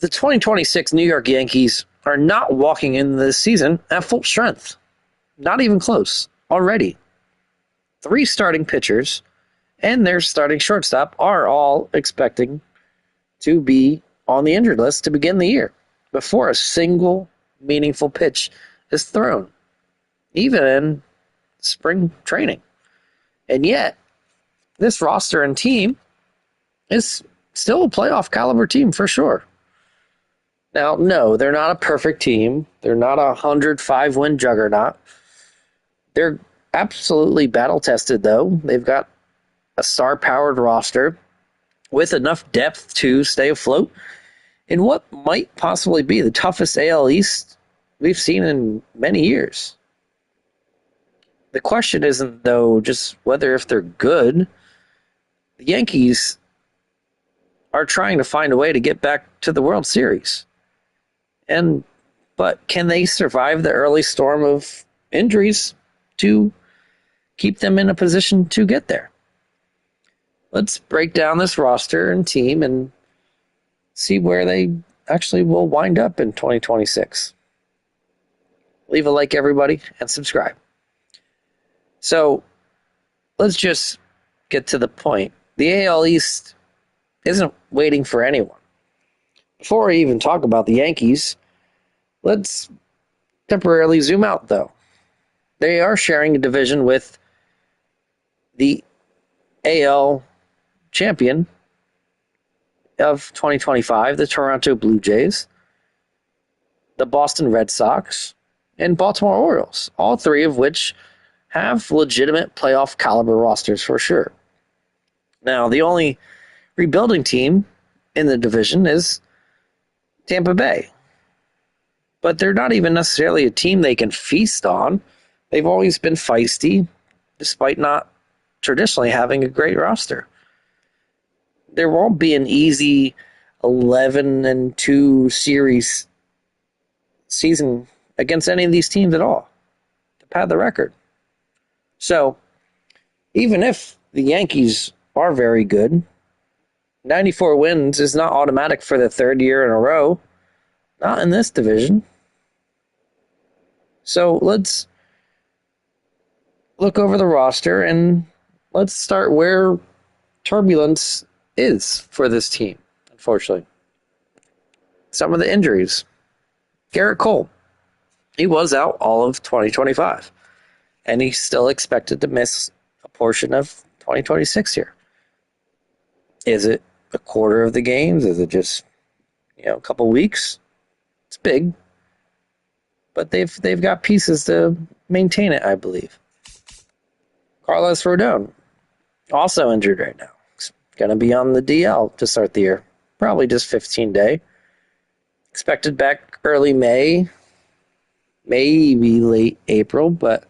The 2026 New York Yankees are not walking into this season at full strength. Not even close. Already. 3 starting pitchers and their starting shortstop are all expecting to be on the injured list to begin the year before a single meaningful pitch is thrown, even in spring training. And yet, this roster and team is still a playoff caliber team for sure. Now, no, they're not a perfect team. They're not a 105-win juggernaut. They're absolutely battle-tested, though. They've got a star-powered roster with enough depth to stay afloat in what might possibly be the toughest AL East we've seen in many years. The question isn't, though, just whether if they're good. The Yankees are trying to find a way to get back to the World Series. But can they survive the early storm of injuries to keep them in a position to get there? Let's break down this roster and team and see where they actually will wind up in 2026. Leave a like, everybody, and subscribe. So let's just get to the point. The AL East isn't waiting for anyone. Before I even talk about the Yankees, let's temporarily zoom out, though. They are sharing a division with the AL champion of 2025, the Toronto Blue Jays, the Boston Red Sox, and Baltimore Orioles, all 3 of which have legitimate playoff caliber rosters for sure. Now, the only rebuilding team in the division is Tampa Bay. But they're not even necessarily a team they can feast on. They've always been feisty, despite not traditionally having a great roster. There won't be an easy 11-2 series season against any of these teams at all to pad the record. So, even if the Yankees are very good, 94 wins is not automatic for the 3rd year in a row. Not in this division. So let's look over the roster and let's start where turbulence is for this team, unfortunately. Some of the injuries. Garrett Cole. He was out all of 2025. And he's still expected to miss a portion of 2026 here. Is it a quarter of the games? Is it just, a couple weeks? It's big. But they've got pieces to maintain it, I believe. Carlos Rodon, also injured right now. He's going to be on the DL to start the year. Probably just 15-day. Expected back early May, maybe late April, but,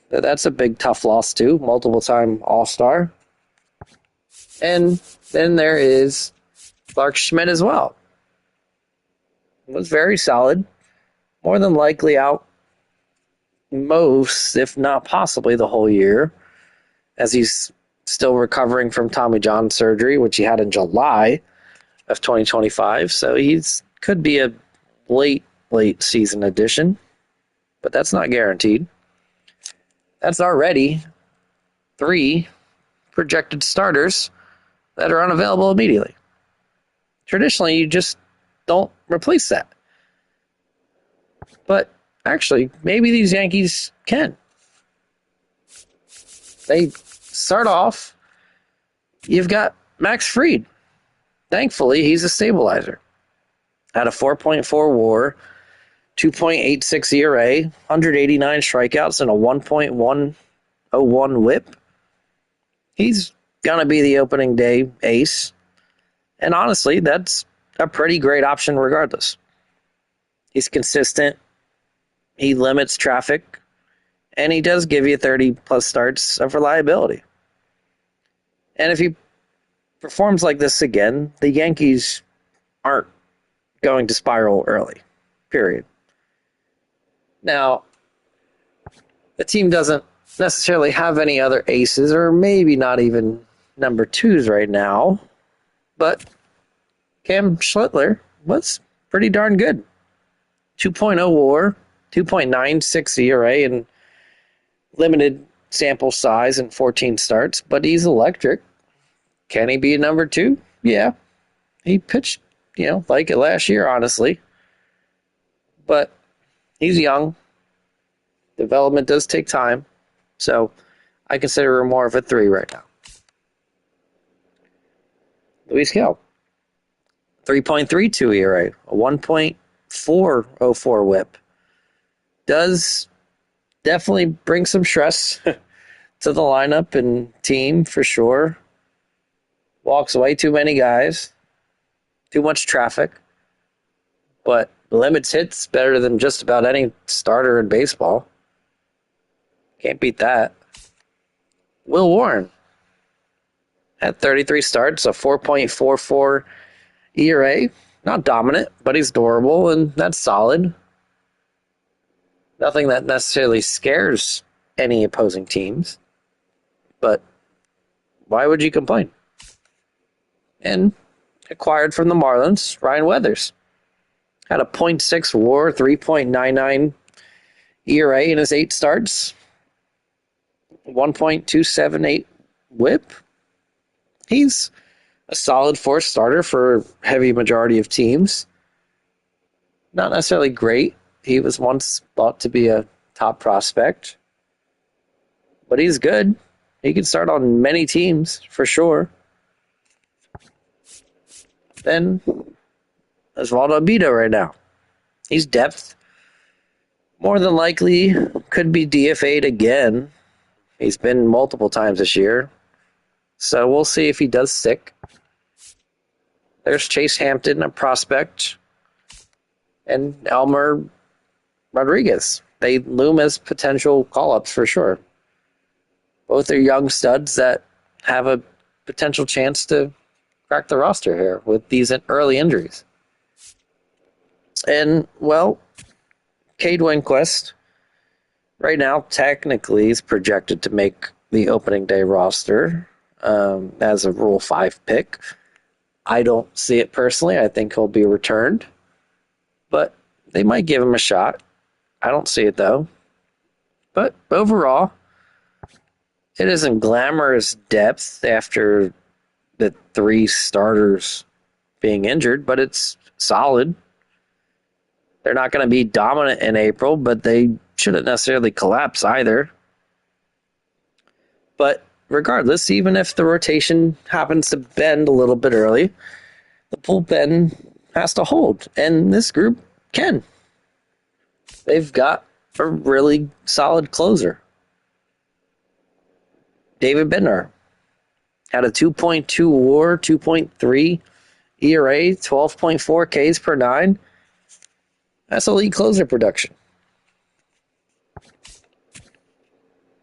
that's a big, tough loss too. Multiple-time All-Star. And then there is Clark Schmidt as well. Was very solid. More than likely out most, if not possibly, the whole year, as he's still recovering from Tommy John surgery, which he had in July of 2025. So he's could be a late season addition, but that's not guaranteed. That's already 3 projected starters that are unavailable immediately. Traditionally, you just don't replace that. But actually, maybe these Yankees can. They start off, you've got Max Fried. Thankfully, he's a stabilizer. At a 4.4 WAR, 2.86 ERA, 189 strikeouts, and a 1.101 whip. He's going to be the opening day ace. And honestly, that's a pretty great option regardless. He's consistent. He limits traffic. And he does give you 30-plus starts of reliability. And if he performs like this again, the Yankees aren't going to spiral early. Period. Now, the team doesn't necessarily have any other aces, or maybe not even number 2s right now. But Cam Schlittler was pretty darn good. 2.0 WAR, 2.96 ERA, and limited sample size and 14 starts, but he's electric. Can he be a number two? Yeah. He pitched, like it last year, honestly. But he's young. Development does take time. So I consider him more of a 3 right now. Luis Gil, 3.32 ERA, a 1.404 whip. Does definitely bring some stress to the lineup and team for sure. Walks way too many guys, too much traffic, but limits hits better than just about any starter in baseball. Can't beat that. Will Warren had 33 starts, a 4.44 ERA. Not dominant, but he's durable, and that's solid. Nothing that necessarily scares any opposing teams, but why would you complain? And acquired from the Marlins, Ryan Weathers. Had a .6 WAR, 3.99 ERA in his 8 starts, 1.278 WHIP. He's a solid 4th starter for a heavy majority of teams. Not necessarily great. He was once thought to be a top prospect, but he's good. He can start on many teams for sure. Then Osvaldo Abito right now. He's depth. More than likely could be DFA'd again. He's been multiple times this year. So we'll see if he does stick. There's Chase Hampton, a prospect, and Elmer Rodriguez. They loom as potential call-ups for sure. Both are young studs that have a potential chance to crack the roster here with these early injuries. And, well, Cade Winquist right now technically is projected to make the opening day roster as a Rule 5 pick. I don't see it personally. I think he'll be returned. But they might give him a shot. I don't see it, though. But overall, it isn't glamorous depth after the 3 starters being injured, but it's solid. They're not going to be dominant in April, but they shouldn't necessarily collapse either. But regardless, even if the rotation happens to bend a little bit early, the bullpen has to hold, and this group can. They've got a really solid closer. David Bednar had a 2.2 WAR, 2.3 ERA, 12.4 Ks per 9. That's elite closer production.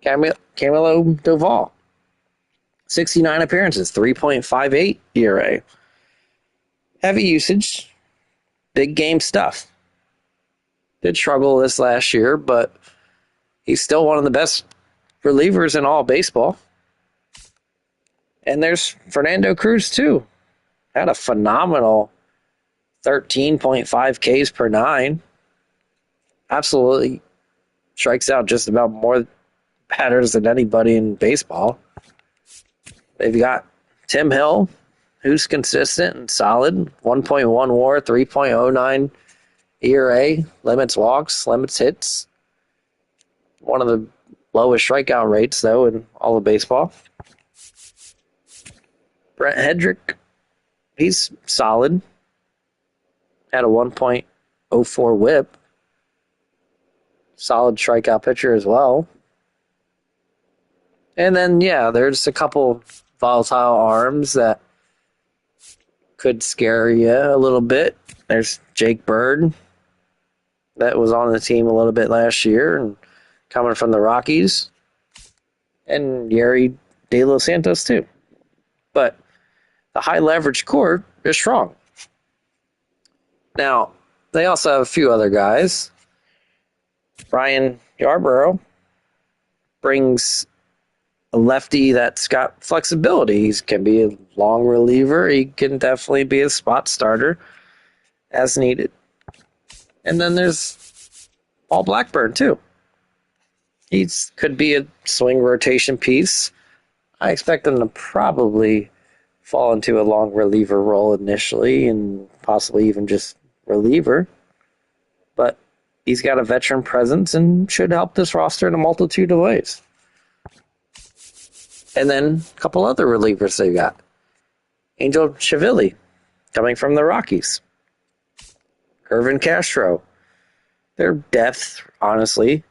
Camilo Doval, 69 appearances, 3.58 ERA. Heavy usage, big game stuff. Did struggle this last year, but he's still one of the best relievers in all baseball. And there's Fernando Cruz, too. Had a phenomenal 13.5 Ks per 9. Absolutely strikes out just about more batters than anybody in baseball. They've got Tim Hill, who's consistent and solid. 1.1 WAR, 3.09 ERA, limits walks, limits hits. One of the lowest strikeout rates, though, in all of baseball. Brent Hedrick, he's solid. Had a 1.04 whip. Solid strikeout pitcher as well. And then, there's a couple volatile arms that could scare you a little bit. There's Jake Bird, that was on the team a little bit last year and coming from the Rockies. And Yeri De Los Santos, too. But the high leverage core is strong. Now, they also have a few other guys. Brian Yarborough brings lefty that's got flexibility. He can be a long reliever. He can definitely be a spot starter as needed. And then there's Paul Blackburn, too. He could be a swing rotation piece. I expect him to probably fall into a long reliever role initially and possibly even just reliever. But he's got a veteran presence and should help this roster in a multitude of ways. And then a couple other relievers they got. Angel Chivilli, coming from the Rockies. Irvin Castro. Their depth, honestly.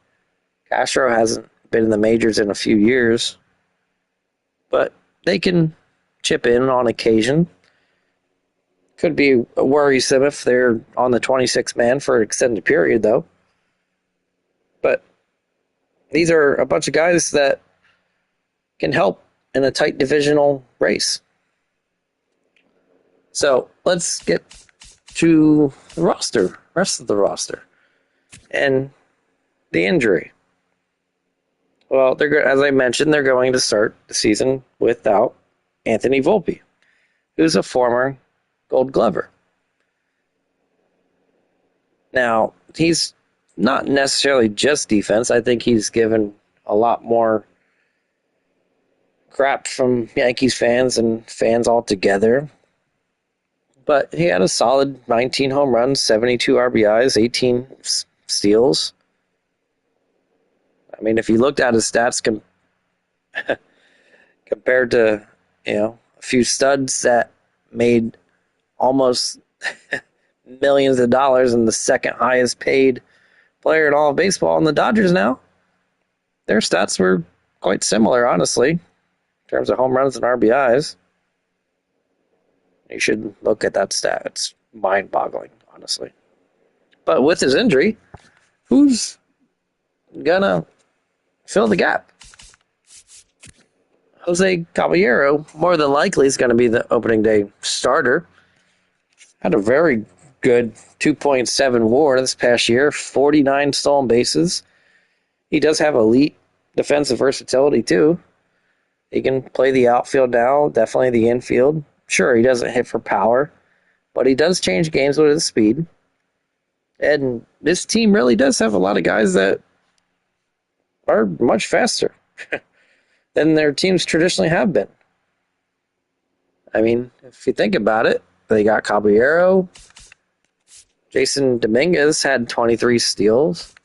Castro hasn't been in the majors in a few years, but they can chip in on occasion. Could be worrisome if they're on the 26th man for an extended period, though. But these are a bunch of guys that can help in a tight divisional race. So let's get to the roster, rest of the roster, and the injury. Well, as I mentioned, they're going to start the season without Anthony Volpe, who's a former Gold Glover. Now, he's not necessarily just defense. I think he's given a lot more crap from Yankees fans and fans altogether. But he had a solid 19 home runs, 72 RBIs, 18 steals. I mean, if you looked at his stats compared to, a few studs that made almost millions of dollars and the second highest paid player in all of baseball in the Dodgers now, their stats were quite similar, honestly, in terms of home runs and RBIs. You should look at that stat. It's mind-boggling, honestly. But with his injury, who's gonna fill the gap? Jose Caballero, more than likely, is going to be the opening day starter. Had a very good 2.7 WAR this past year, 49 stolen bases. He does have elite defensive versatility, too. He can play the outfield now, definitely the infield. Sure, he doesn't hit for power, but he does change games with his speed. And this team really does have a lot of guys that are much faster than their teams traditionally have been. I mean, if you think about it, they got Caballero. Jason Dominguez had 23 steals.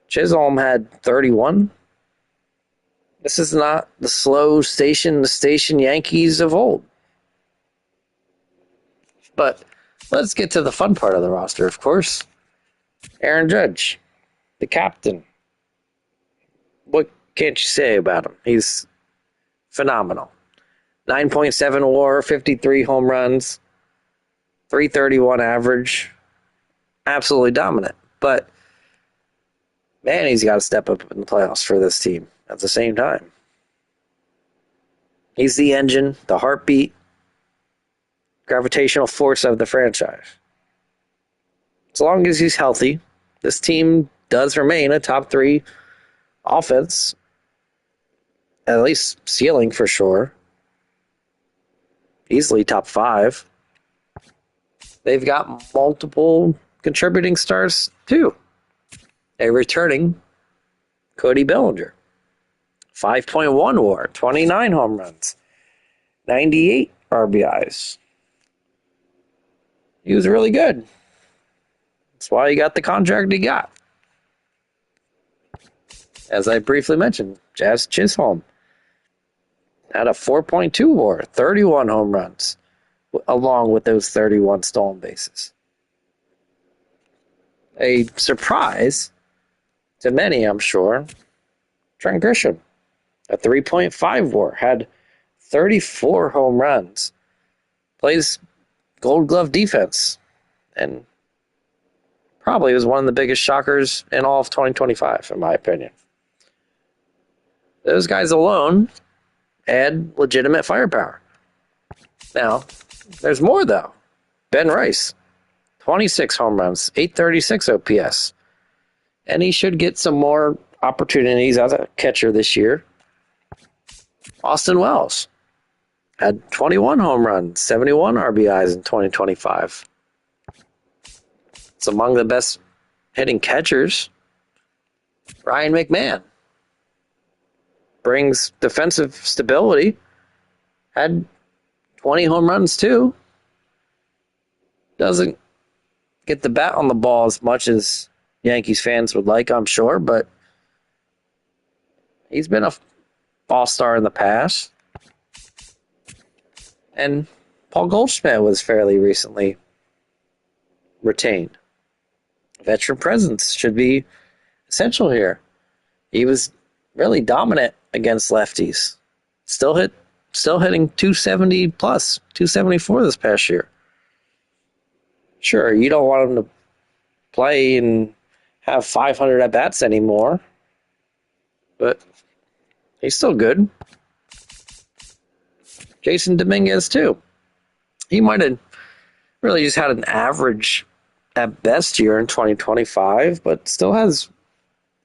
Chisholm had 31. This is not the slow station Yankees of old. But let's get to the fun part of the roster, of course. Aaron Judge, the captain. What can't you say about him? He's phenomenal. 9.7 WAR, 53 home runs, 331 average. Absolutely dominant. But, man, he's got to step up in the playoffs for this team at the same time. He's the engine, the heartbeat, gravitational force of the franchise. As long as he's healthy, this team does remain a top 3 offense, at least ceiling for sure. Easily top 5. They've got multiple contributing stars too. A returning Cody Bellinger. 5.1 WAR, 29 home runs, 98 RBIs. He was really good. That's why he got the contract he got. As I briefly mentioned, Jazz Chisholm had a 4.2 WAR, 31 home runs, along with those 31 stolen bases. A surprise to many, I'm sure, Trent Grisham, a 3.5 WAR, had 34 home runs, plays Gold Glove defense, and probably was one of the biggest shockers in all of 2025, in my opinion. Those guys alone add legitimate firepower. Now, there's more, though. Ben Rice, 26 home runs, 836 OPS. And he should get some more opportunities as a catcher this year. Austin Wells had 21 home runs, 71 RBIs in 2025. It's among the best hitting catchers. Ryan McMahon brings defensive stability, had 20 home runs too. Doesn't get the bat on the ball as much as Yankees fans would like, I'm sure, but he's been a all-star in the past. And Paul Goldschmidt was fairly recently retained. Veteran presence should be essential here. He was really dominant against lefties. Still hitting 270 plus, 274 this past year. Sure, you don't want him to play and have 500 at bats anymore, but he's still good. Jason Dominguez too. He might have really just had an average at best year in 2025, but still has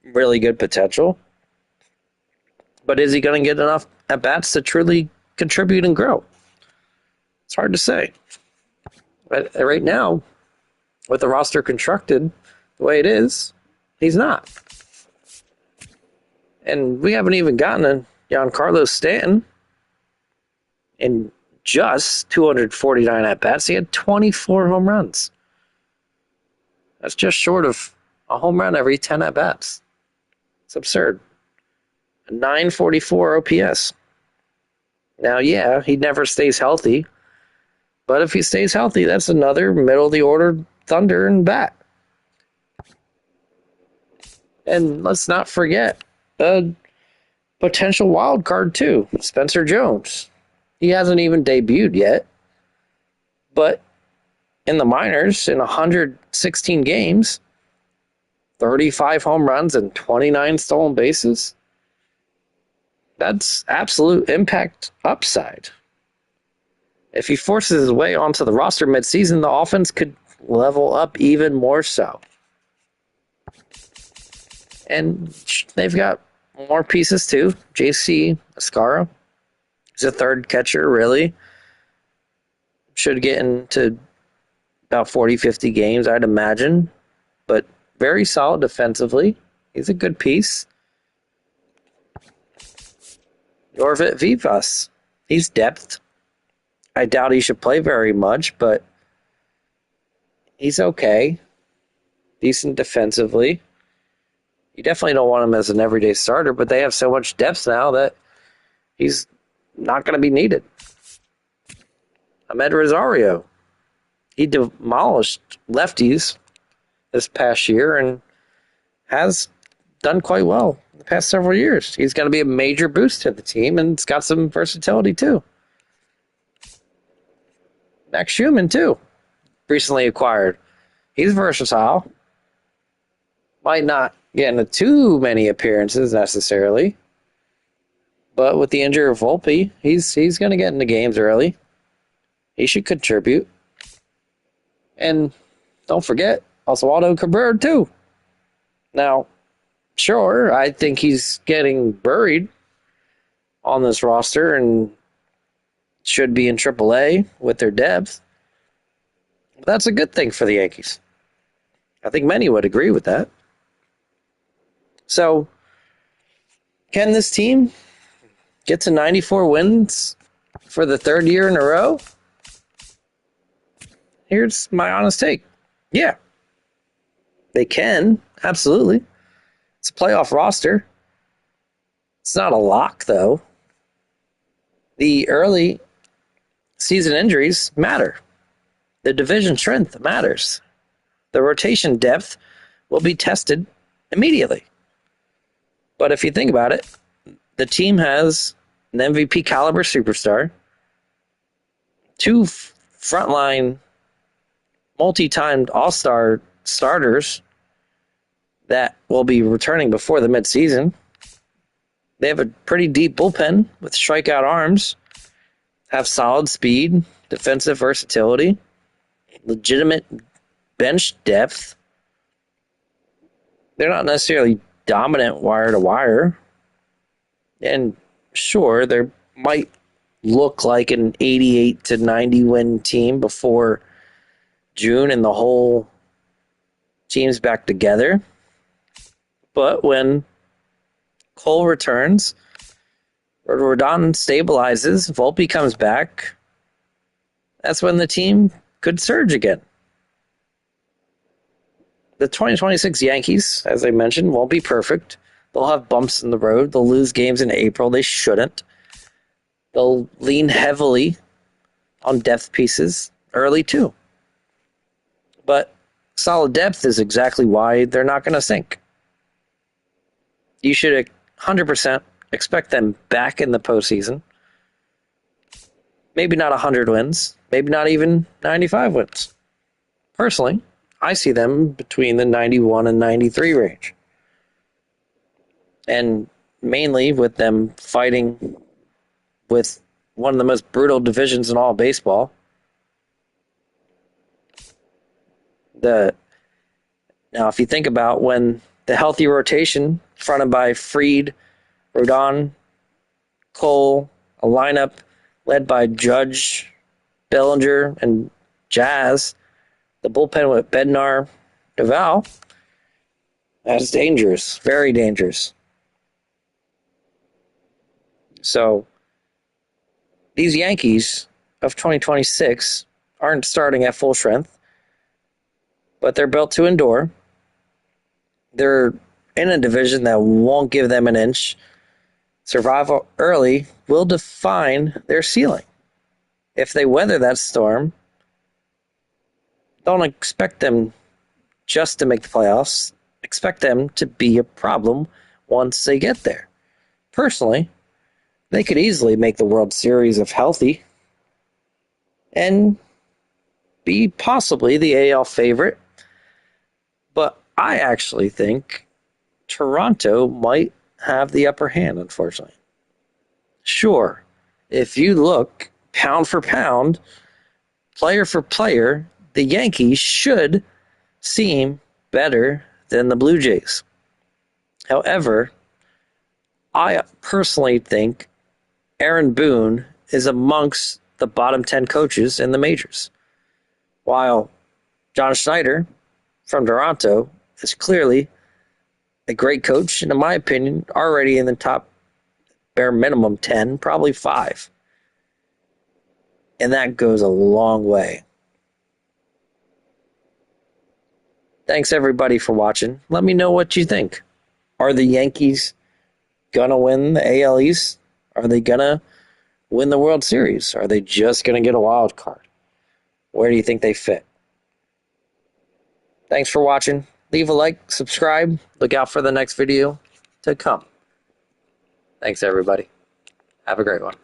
really good potential. But is he going to get enough at bats to truly contribute and grow? It's hard to say. But right now, with the roster constructed the way it is, he's not. And we haven't even gotten a Giancarlo Stanton. In just 249 at-bats, he had 24 home runs. That's just short of a home run every 10 at-bats. It's absurd. A 944 OPS. Now, yeah, he never stays healthy. But if he stays healthy, that's another middle-of-the-order thunder and bat. And let's not forget a potential wild card, too. Spencer Jones. He hasn't even debuted yet. But in the minors, in 116 games, 35 home runs and 29 stolen bases. That's absolute impact upside. If he forces his way onto the roster midseason, the offense could level up even more so. And they've got more pieces too. JC Ascara. He's a third catcher, really. Should get into about 40, 50 games, I'd imagine. But very solid defensively. He's a good piece. Yorvit Vivas. He's depth. I doubt he should play very much, but he's okay. Decent defensively. You definitely don't want him as an everyday starter, but they have so much depth now that he's not going to be needed. Ahmed Rosario. He demolished lefties this past year and has done quite well in the past several years. He's going to be a major boost to the team, and it's got some versatility too. Max Schumann too, recently acquired. He's versatile. Might not get into too many appearances necessarily, but with the injury of Volpe, he's going to get into games early. He should contribute. And don't forget, Oswaldo Cabrera too. Now, sure, I think he's getting buried on this roster and should be in AAA with their depth. But that's a good thing for the Yankees. I think many would agree with that. So, can this team get to 94 wins for the third year in a row? Here's my honest take. Yeah. They can, absolutely. It's a playoff roster. It's not a lock, though. The early season injuries matter. The division strength matters. The rotation depth will be tested immediately. But if you think about it, the team has an MVP caliber superstar, two frontline multi-timed all-star starters that will be returning before the midseason. They have a pretty deep bullpen with strikeout arms, have solid speed, defensive versatility, legitimate bench depth. They're not necessarily dominant wire to wire. And sure, they're might look like an 88 to 90 win team before June and the whole team's back together. But when Cole returns, Rodon stabilizes, Volpe comes back, that's when the team could surge again. The 2026 Yankees, as I mentioned, won't be perfect. They'll have bumps in the road. They'll lose games in April. They shouldn't. They'll lean heavily on depth pieces early, too. But solid depth is exactly why they're not going to sink. You should 100% expect them back in the postseason. Maybe not 100 wins. Maybe not even 95 wins. Personally, I see them between the 91 and 93 range. And mainly with them fighting with one of the most brutal divisions in all baseball. Now, if you think about when the healthy rotation fronted by Fried, Rodon, Cole, a lineup led by Judge, Bellinger, and Jazz, the bullpen with Bednar, Duvall, that's dangerous, very dangerous. So, these Yankees of 2026 aren't starting at full strength, but they're built to endure. They're in a division that won't give them an inch. Survival early will define their ceiling. If they weather that storm, don't expect them just to make the playoffs. Expect them to be a problem once they get there. Personally, they could easily make the World Series if healthy and be possibly the AL favorite. But I actually think Toronto might have the upper hand, unfortunately. Sure, if you look pound for pound, player for player, the Yankees should seem better than the Blue Jays. However, I personally think Aaron Boone is amongst the bottom 10 coaches in the majors, while John Schneider from Toronto is clearly a great coach, and in my opinion, already in the top bare minimum 10, probably 5. And that goes a long way. Thanks everybody for watching. Let me know what you think. Are the Yankees gonna win the AL East? Are they gonna win the World Series? Are they just gonna get a wild card? Where do you think they fit? Thanks for watching. Leave a like, subscribe. Look out for the next video to come. Thanks everybody. Have a great one.